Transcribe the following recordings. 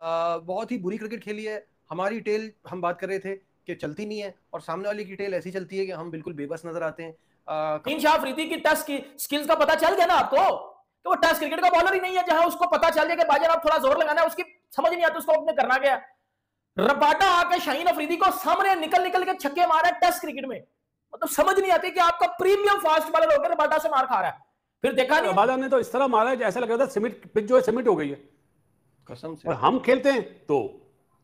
बहुत ही बुरी क्रिकेट खेली है। हमारी टेल हम बात कर रहे थे कि चलती नहीं है और सामने वाले की टेल ऐसी चलती है कि हम बिल्कुल बेबस नजर आते हैं। शाह अफरीदी की टेस्ट की स्किल्स का पता चल गया ना आपको कि वो टेस्ट क्रिकेट का बॉलर ही नहीं है, जहां उसको पता चल जाए कि भाईजान आप थोड़ा जोर लगाना है, उसकी समझ नहीं आती उसको अपने करना क्या। रबाडा आके शाहीन अफरीदी को सामने निकल निकल के छक्के मारा टेस्ट क्रिकेट में, मतलब समझ नहीं आती कि आपका प्रीमियम फास्ट बॉलर होकर रबाडा से मार खा रहा है। फिर देखा नहीं, रबाडा ने तो इस तरह मारा है जैसा लग रहा था सिमिट पिच जो है सिमिट हो गई है कसम से। और हम खेलते हैं तो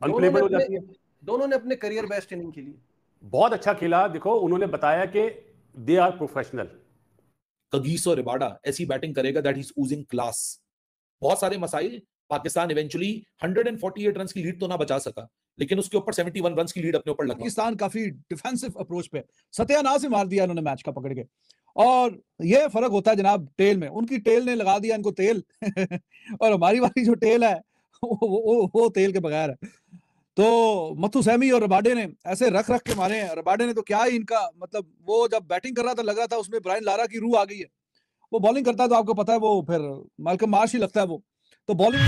अनप्लेबल हो जाती है। दोनों ने अपने करियर बेस्ट इनिंग खेली, बहुत अच्छा खेला। देखो उन्होंने बताया कि they are professional. Kagiso Rabada ऐसी बैटिंग करेगा दैट इज ओजिंग क्लास। बहुत सारे मसाइल, पाकिस्तान इवेंचुअली 148 रन की लीड तो ना बचा सका, लेकिन उसके ऊपर 71 रन की लीड अपने ऊपर लगा। पाकिस्तान काफी डिफेंसिव अप्रोच पे सत्यानाश से मार दिया इन्होंने मैच का पकड़ के, और ये फर्क होता है जनाब टेल में। उनकी टेल ने लगा दिया इनको तेल और हमारी वाली जो टेल है वो तेल के बगैर है। तो मथु सैमी और रबाडे ने ऐसे रख रख के मारे हैं। रबाडे ने तो क्या ही इनका, मतलब वो जब बैटिंग कर रहा था लग रहा था उसमें ब्रायन लारा की रूह आ गई है। वो बॉलिंग करता है तो आपको पता है वो फिर माल्कम मार्श ही लगता है वो तो bowling.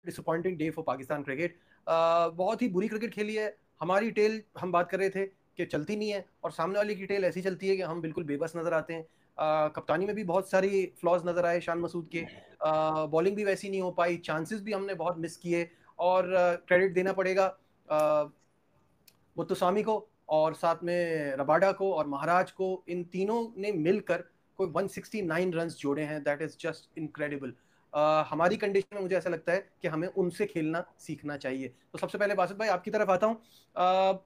Disappointing day for Pakistan cricket. बहुत ही बुरी क्रिकेट खेली है। हमारी टेल हम बात कर रहे थे कि चलती नहीं है और सामने वाले की टेल ऐसी चलती है कि हम बिल्कुल बेबस नजर आते हैं। कप्तानी में भी बहुत सारी फ्लॉज नजर आए शान मसूद के। बॉलिंग भी वैसी नहीं हो पाई, चांसेस भी हमने बहुत मिस किए और क्रेडिट देना पड़ेगा मुत्तसामी को और साथ में रबाडा को और महाराज को। इन तीनों ने मिलकर कोई 169 रन जोड़े हैं। That is just incredible. हमारी कंडीशन में मुझे ऐसा लगता है कि हमें उनसे खेलना सीखना चाहिए। तो सबसे पहले बासित भाई आपकी तरफ आता हूँ।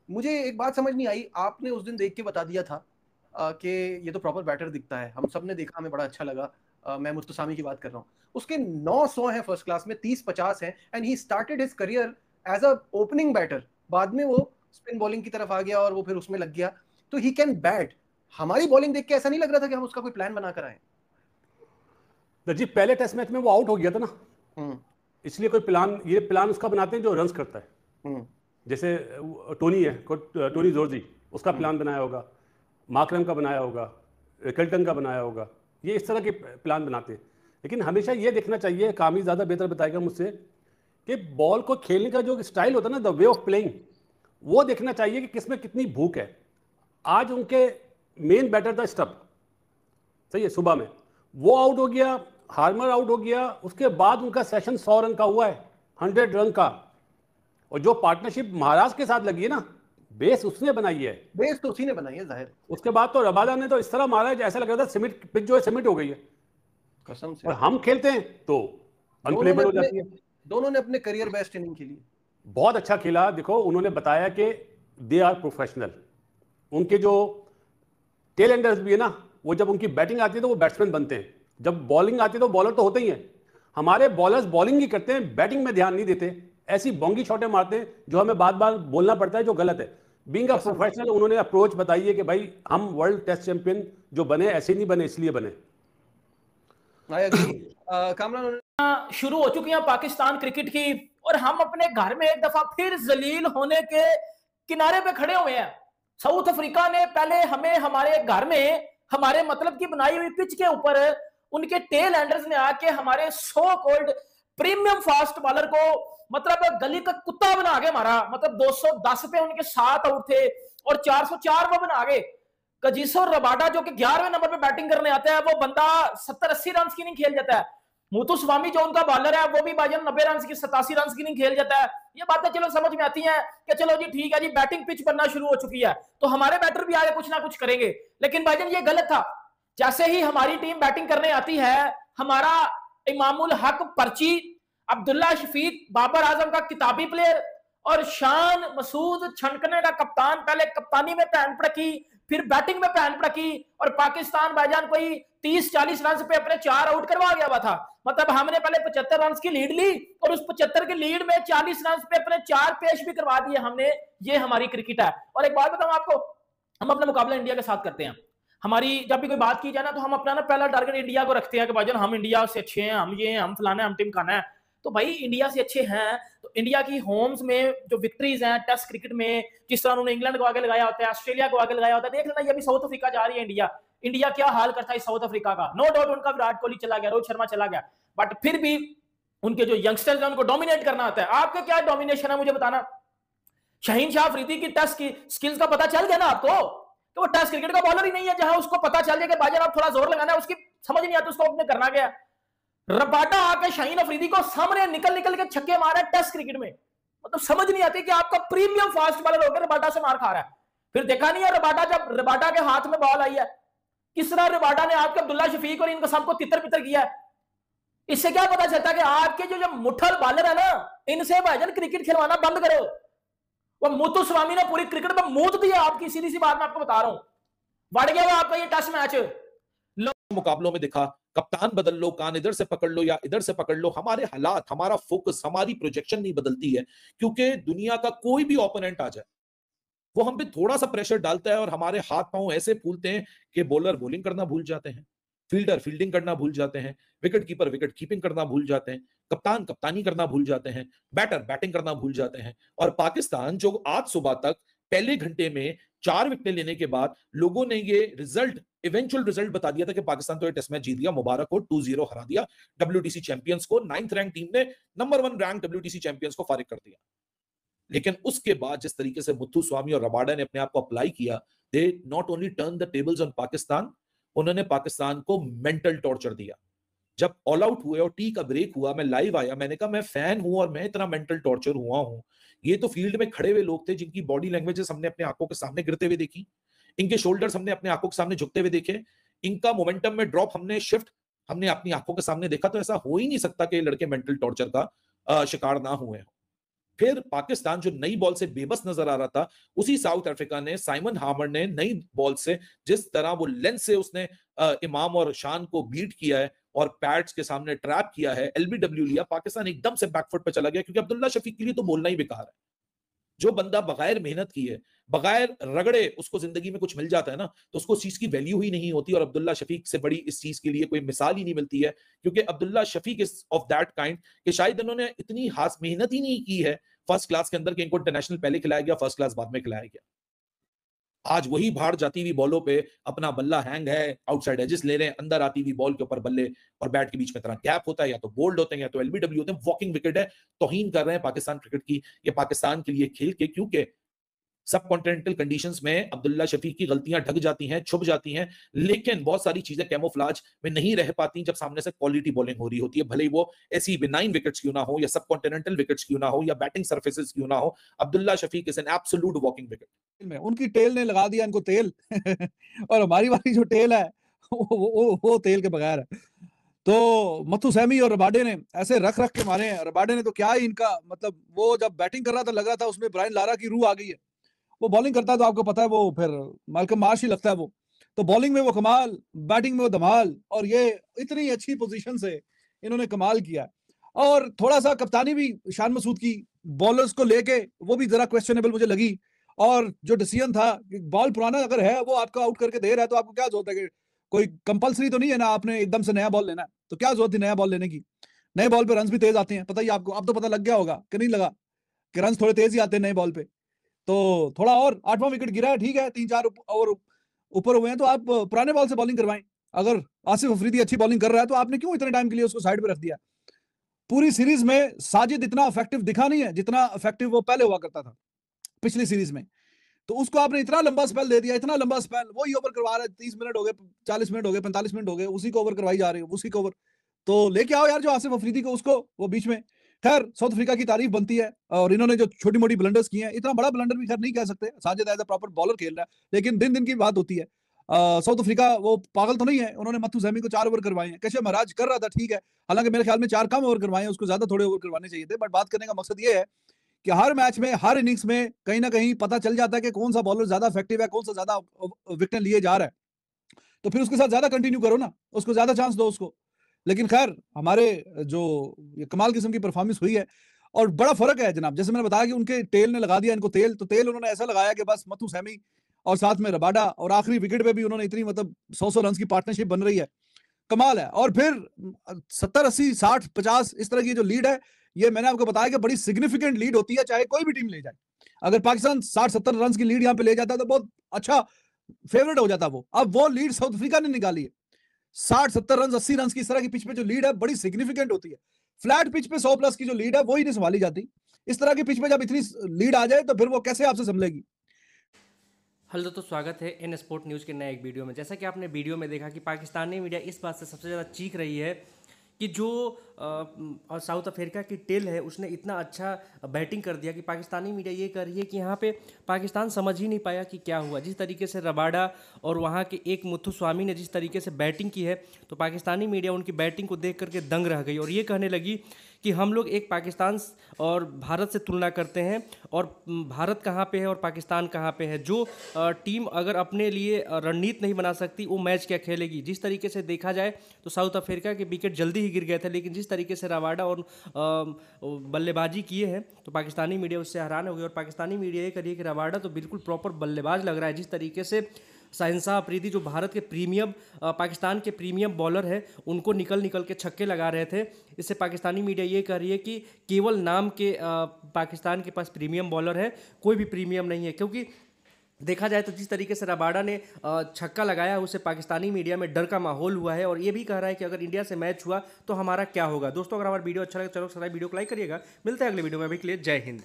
मुझे एक बात समझ नहीं आई, आपने उस दिन देख के बता दिया था कि ये तो प्रॉपर बैटर दिखता है, हम सब ने देखा, हमें बड़ा अच्छा लगा। मैं मुस्तसामी की बात कर रहा हूँ। उसके 900 हैं फर्स्ट क्लास में, 30-50 हैं and he started his career as a opening batter. बाद में वो स्पिन बॉलिंग की तरफ आ गया और वो फिर उसमें लग गया। तो ही कैन बैट। हमारी बॉलिंग देख के ऐसा नहीं लग रहा था कि हम उसका कोई प्लान बना कर आए। जी पहले टेस्ट मैच में वो आउट हो गया था ना, इसलिए कोई प्लान, ये प्लान उसका बनाते हैं जो रन्स करता है। जैसे टोनी है, टोनी जोर्जी, उसका प्लान बनाया होगा, मार्करम का बनाया होगा, रिकल्टन का बनाया होगा, ये इस तरह के प्लान बनाते हैं। लेकिन हमेशा ये देखना चाहिए, कामी ज़्यादा बेहतर बताएगा मुझसे, कि बॉल को खेलने का जो स्टाइल होता है ना, द वे ऑफ प्लेइंग, वो देखना चाहिए कि किसमें कितनी भूख है। आज उनके मेन बैटर था स्टप, सही है, सुबह में वो आउट हो गया, हार्मर आउट हो गया, उसके बाद उनका सेशन 100 रन का हुआ है, 100 रन का। और जो पार्टनरशिप महाराज के साथ लगी है ना, बेस उसने बनाई है, बेस तो उसी ने बनाई है जाहिर। उसके बाद तो रबाडा ने तो इस तरह मारा है जैसा लग रहा था सिमिट पिच जो है सिमिट हो गई है, कसम से। और हम खेलते हैं तो अनप्लेबल हो जाती है। दोनों ने अपने करियर बेस्ट इनिंग खेली, बहुत अच्छा खेला। देखो उन्होंने बताया कि दे आर प्रोफेशनल। उनके जो टेल एंडर्स भी है ना, वो जब उनकी बैटिंग आती है तो वो बैट्समैन बनते हैं, जब बॉलिंग आती है तो बॉलर तो होते ही हैं। हमारे बॉलर्स बॉलिंग ही करते हैं, बैटिंग में ध्यान नहीं देते, ऐसी बोंगी शॉटें मारते हैं जो हमें बार बार बोलना पड़ता है, जो गलत है। बीइंग अ प्रोफेशनल उन्होंने अप्रोच बताई है कि भाई हम वर्ल्ड टेस्ट चैंपियन जो बने ऐसे नहीं बने, इसलिए बने। कामरान, शुरू हो चुकी है पाकिस्तान क्रिकेट की और हम अपने घर में एक दफा फिर जलील होने के किनारे पे खड़े हुए हैं। साउथ अफ्रीका ने पहले हमें हमारे घर में हमारे मतलब की बनाई हुई पिच के ऊपर उनके टेल एंडर्स ने आके हमारे so called premium fast bowler को मतलब गली का कुत्ता बना के मारा। मतलब 210 पे उनके 7 आउट थे और 404 वो बना गए। कजिसो रबाडा जो कि 11वें नंबर पे बैटिंग करने आता है, वो बंदा 70-80 रन की नहीं खेल जाता है। मुतुस्वामी जो उनका बॉलर है वो भी भाईजान 90 रन की 87 रन की नहीं खेल जाता है। ये बातें चलो समझ में आती हैं कि चलो जी ठीक है जी, बैटिंग पिच बनना शुरू हो चुकी है तो हमारे बैटर भी आगे कुछ ना कुछ करेंगे। लेकिन भाईजान ये गलत था। जैसे ही हमारी टीम बैटिंग करने आती है, हमारा इमामुल हक पर्ची, अब्दुल्ला शफीक बाबर आजम का किताबी प्लेयर और शान मसूद छनकने का कप्तान, पहले कप्तानी में पैन पड़की, फिर बैटिंग में पैन पड़की और पाकिस्तान भाईजान कोई 30-40 रन पे अपने 4 आउट करवा गया हुआ था। मतलब हमने पहले 75 रन की लीड ली और उस 75 की लीड में 40 रन पे अपने 4 पेश भी करवा दिए हमने। ये हमारी क्रिकेट है। और एक बात बताऊं आपको, हम अपना मुकाबला इंडिया के साथ करते हैं। हमारी जब भी कोई बात की जाए ना तो हम अपना ना पहला टारगेट इंडिया को रखते हैं कि भाईजान हम इंडिया से अच्छे हैं, हम ये हैं, हम फलाना है, हम टीम खाना है। तो भाई इंडिया से अच्छे हैं तो इंडिया की होम्स में जो विक्ट्रीज हैं टेस्ट क्रिकेट में, जिस तरह उन्होंने इंग्लैंड को आगे लगाया होता है, ऑस्ट्रेलिया को आगे लगाया होता है, देख लेना ये भी साउथ अफ्रीका जा रही है इंडिया। इंडिया क्या हाल करता है साउथ अफ्रीका का। नो डाउट उनका विराट कोहली चला गया, रोहित शर्मा चला गया, बट फिर भी उनके जो यंगस्टर्स हैं उनको डोमिनेट करना आता है। आपका क्या डोमिनेशन है मुझे बताना। शाहीन शाह अफरीदी की टेस्ट की स्किल्स का पता चल गया ना आपको, तो वो टेस्ट क्रिकेट का बॉलर ही नहीं है जहां उसको पता चल जाए कि भाईजान आप थोड़ा जोर लगाना है, उसकी समझ नहीं आती उसको अपने करना क्या। रबाडा आके शाहीन अफरीदी को सामने निकल के छक्के मारा टेस्ट क्रिकेट में, मतलब समझ नहीं आती कि आपका प्रीमियम फास्ट बॉलर होकर रबाडा से मार खा रहा है। फिर देखा नहीं है रबाडा, जब रबाडा के हाथ में बॉल आई है किस तरह रबाडा ने आपके अब्दुल्ला शफीक और इनको सबको तितर पितर किया है। इससे क्या पता चलता है कि आपके जो मुठल बॉलर है ना, इनसे भाईजान क्रिकेट खिलवाना बंद करो। वो मुथु स्वामी ने पूरी क्रिकेट में मूत दिया आपकी, सीधी सी बात मैं आपको बता रहा हूं, बढ़ गया वो आपका ये टेस्ट मैच। मुकाबलों में देखा, कप्तान बदल लो, कान इधर से पकड़ लो या इधर से पकड़ लो, हमारे हालात, हमारा फोकस, हमारी प्रोजेक्शन नहीं बदलती है, क्योंकि दुनिया का कोई भी ओपोनेंट आ जाए वो हम पे थोड़ा सा प्रेशर डालता है और हमारे हाथ पांव ऐसे फूलते हैं कि बॉलर बॉलिंग करना भूल जाते हैं, फील्डर फील्डिंग करना भूल जाते हैं, विकेट कीपर विकेट कीपिंग करना भूल जाते हैं, कप्तान कप्तानी करना भूल जाते हैं, बैटर बैटिंग करना भूल जाते हैं। और पाकिस्तान जो आज सुबह तक पहले घंटे में 4 विकेट लेने के बाद लोगों ने ये रिजल्ट, इवेंचुअल रिजल्ट बता दिया था कि पाकिस्तान तो ये टेस्ट मैच जीत गया, मुबारक हो, 2-0 हरा दिया WTC चैंपियंस को। 9th रैंक टीम ने नंबर 1 रैंक WTC चैंपियंस को फारिग कर दिया। लेकिन उसके बाद जिस तरीके से मुथु स्वामी और रबाडा ने अपने आप को अप्लाई किया, they not only turn the tables on Pakistan, उन्होंने पाकिस्तान को मेंटल टॉर्चर दिया। जब ऑल आउट हुए और टी का ब्रेक हुआ, मैं लाइव आया, मैंने कहा मैं फैन हूं और मैं इतना मेंटल टॉर्चर हुआ हूं। ये तो फील्ड में खड़े हुए लोग थे जिनकी बॉडी लैंग्वेजेस हमने अपने आंखों के सामने गिरते हुए देखी, इनके शोल्डर्स हमने अपने आंखों के सामने झुकते हुए देखे, इनका मोमेंटम में ड्रॉप हमने शिफ्ट हमने अपनी आंखों के सामने देखा। तो ऐसा हो ही नहीं सकता कि लड़के मेंटल टॉर्चर का शिकार ना हुए। फिर पाकिस्तान जो नई बॉल से बेबस नजर आ रहा था, उसी साउथ अफ्रीका ने, साइमन हामर ने नई बॉल से जिस तरह वो लेंथ से उसने इमाम और शान को बीट किया है और पैड्स के सामने ट्रैप किया है, LBW लिया, पाकिस्तान एकदम से बैकफुट पे चला गया। क्योंकि अब्दुल्ला शफीक के लिए तो बोलना ही बेकार है। जो बंदा बगैर मेहनत किए, बगैर रगड़े उसको जिंदगी में कुछ मिल जाता है ना, तो उसको उस चीज की वैल्यू ही नहीं होती। और अब्दुल्ला शफीक से बड़ी इस चीज के लिए कोई मिसाल ही नहीं मिलती है, क्योंकि Abdullah Shafique is of that kind कि शायद इन्होंने इतनी खास मेहनत ही नहीं की है फर्स्ट क्लास के अंदर कि इनको इंटरनेशनल पहले खिलाया गया, फर्स्ट क्लास बाद में खिलाया गया। आज वही बाहर जाती हुई बॉलों पे अपना बल्ला हैंग है, आउटसाइड एजेस ले रहे हैं, अंदर आती हुई बॉल के ऊपर बल्ले और बैट के बीच में तरह गैप होता है, या तो बोल्ड होते हैं या तो LBW होते हैं, वॉकिंग विकेट है। तौहीन कर रहे हैं पाकिस्तान क्रिकेट की, ये पाकिस्तान के लिए खेल के, क्योंकि सब कॉन्टिनेंटल कंडीशंस में अब्दुल्ला शफीक की गलतियां ढक जाती हैं, छुप जाती हैं, लेकिन बहुत सारी चीजें कैमोफ्लेज में नहीं रह पाती जब सामने से क्वालिटी बॉलिंग हो रही होती है, भले ही वो ऐसी बेनाइन विकेट्स क्यों ना हो या सब कॉन्टिनेंटल विकेट्स क्यों ना हो या बैटिंग सर्फेसेस क्यों ना हो। Abdullah Shafique is an absolute walking wicket. में उनकी टेल ने लगा दिया इनको तेल और हमारी वाली जो टेल है वो तेल के बगैर है। तो मथु सैमी और रबाडे ने ऐसे रख के मारे हैं। रबाडे ने तो क्या ही इनका, मतलब वो जब बैटिंग कर रहा था लग रहा था उसमें ब्रायन लारा की रूह आ गई है। वो बॉलिंग करता है तो आपको पता है वो फिर मालकम मार्श ही लगता है वो। तो बॉलिंग में वो कमाल, बैटिंग में वो धमाल, और ये इतनी अच्छी पोजीशन से इन्होंने कमाल किया। और थोड़ा सा कप्तानी भी शान मसूद की बॉलर्स को लेके वो भी जरा क्वेश्चनेबल मुझे लगी। और जो डिसीजन था, बॉल पुराना अगर है वो आपको आउट करके दे रहा है तो आपको क्या जरूरत है कि कोई कंपलसरी तो नहीं है ना आपने एकदम से नया बॉल लेना है, तो क्या जरूरत थी नया बॉल लेने की। नए बॉल पे रन भी तेज आते हैं, पता ही आपको, अब तो पता लग गया होगा कि नहीं लगा कि रन थोड़े तेज ही आते हैं नए बॉल पे। तो थोड़ा और 8वां विकेट गिरा है, ठीक है, 3-4 और ऊपर हुए हैं, तो आप पुराने बॉल से बॉलिंग करवाएं। अगर आसिफ अफरीदी अच्छी बॉलिंग कर रहा है तो आपने क्यों इतने टाइम के लिए उसको साइड पे रख दिया। पूरी सीरीज में साजिद इतना इफेक्टिव दिखा नहीं है जितना इफेक्टिव वो पहले हुआ करता था पिछली सीरीज में। तो उसको आपने इतना लंबा स्पेल दे दिया, इतना लंबा स्पेल, वही ओवर करवा रहे, 30 मिनट हो गए, 40 मिनट हो गए, 45 मिनट हो गए, उसी को ओवर करवाई जा रही है, उसी को ओवर। तो लेके आओ यार जो आसिफ अफरीदी को, उसको वो बीच में। खैर साउथ अफ्रीका की तारीफ बनती है, और इन्होंने जो छोटी मोटी ब्लंडर्स किए हैं, इतना बड़ा ब्लंडर भी खैर नहीं कह सकते, Sajid as a proper bowler खेल रहा है, लेकिन दिन दिन की बात होती है। साउथ अफ्रीका वो पागल तो नहीं है, उन्होंने मथु सैमी को 4 ओवर करवाए हैं। कैशव महाराज कर रहा था, ठीक है, हालांकि मेरे ख्याल में 4 कम ओवर करवाए हैं, उसको ज्यादा थोड़े ओवर करवाने चाहिए थे। बट बात करने का मकसद ये है कि हर मैच में, हर इनिंग्स में कहीं ना कहीं पता चल जाता है कि कौन सा बॉलर ज्यादा इफेक्टिव है, कौन सा ज्यादा विकेट लिए जा रहा है, तो फिर उसके साथ ज्यादा कंटिन्यू करो ना, उसको ज्यादा चांस दो उसको। लेकिन खैर हमारे जो ये कमाल किस्म की परफॉर्मेंस हुई है, और बड़ा फर्क है जनाब, जैसे मैंने बताया कि उनके टेल ने लगा दिया इनको तेल, तो तेल उन्होंने ऐसा लगाया कि बस मथु सैमी और साथ में रबाडा, और आखिरी विकेट पे भी उन्होंने इतनी, मतलब 100 रन की पार्टनरशिप बन रही है, कमाल है। और फिर 70, 80, 60, 50 इस तरह की जो लीड है, ये मैंने आपको बताया कि बड़ी सिग्निफिकेंट लीड होती है, चाहे कोई भी टीम ले जाए। अगर पाकिस्तान 60-70 रन की लीड यहाँ पे ले जाता है तो बहुत अच्छा फेवरेट हो जाता वो। अब वो लीड साउथ अफ्रीका ने निकाली है, 60-70 रन 80 रन की इस तरह की पिच पे जो लीड है बड़ी सिग्निफिकेंट होती है। फ्लैट पिच पे 100 प्लस की जो लीड है वो ही नहीं संभाली जाती। इस तरह की पिच पे जब इतनी लीड आ जाए तो फिर वो कैसे आपसे संभलेगी। हेलो, तो स्वागत है इन स्पोर्ट न्यूज़ के नए एक वीडियो में। जैसा कि आपने वीडियो में देखा कि पाकिस्तानी मीडिया इस बात से सबसे ज़्यादा चीख रही है कि जो साउथ अफ्रीका की टेल है उसने इतना अच्छा बैटिंग कर दिया कि पाकिस्तानी मीडिया ये कर रही है कि यहाँ पे पाकिस्तान समझ ही नहीं पाया कि क्या हुआ। जिस तरीके से रबाडा और वहाँ के एक मुथुस्वामी ने जिस तरीके से बैटिंग की है, तो पाकिस्तानी मीडिया उनकी बैटिंग को देख करके दंग रह गई और ये कहने लगी कि हम लोग एक पाकिस्तान और भारत से तुलना करते हैं और भारत कहाँ पे है और पाकिस्तान कहाँ पे है। जो टीम अगर अपने लिए रणनीति नहीं बना सकती वो मैच क्या खेलेगी। जिस तरीके से देखा जाए तो साउथ अफ्रीका के विकेट जल्दी ही गिर गए थे, लेकिन जिस तरीके से रबाडा और बल्लेबाजी किए हैं तो पाकिस्तानी मीडिया उससे हैरान हो गई। और पाकिस्तानी मीडिया ये करिए कि रबाडा तो बिल्कुल प्रॉपर बल्लेबाज लग रहा है। जिस तरीके से शाहिनशाह अफरीदी जो भारत के प्रीमियम पाकिस्तान के प्रीमियम बॉलर है उनको निकल के छक्के लगा रहे थे। इससे पाकिस्तानी मीडिया ये कह रही है कि केवल नाम के पाकिस्तान के पास प्रीमियम बॉलर है, कोई भी प्रीमियम नहीं है। क्योंकि देखा जाए तो जिस तरीके से रबाडा ने छक्का लगाया उससे पाकिस्तानी मीडिया में डर का माहौल हुआ है और ये भी कह रहा है कि अगर इंडिया से मैच हुआ तो हमारा क्या होगा। दोस्तों, अगर हमारा वीडियो अच्छा लगे चलो सब्सक्राइब वीडियो को लाइक करिएगा। मिलते हैं अगले वीडियो में। अभी के लिए जय हिंद।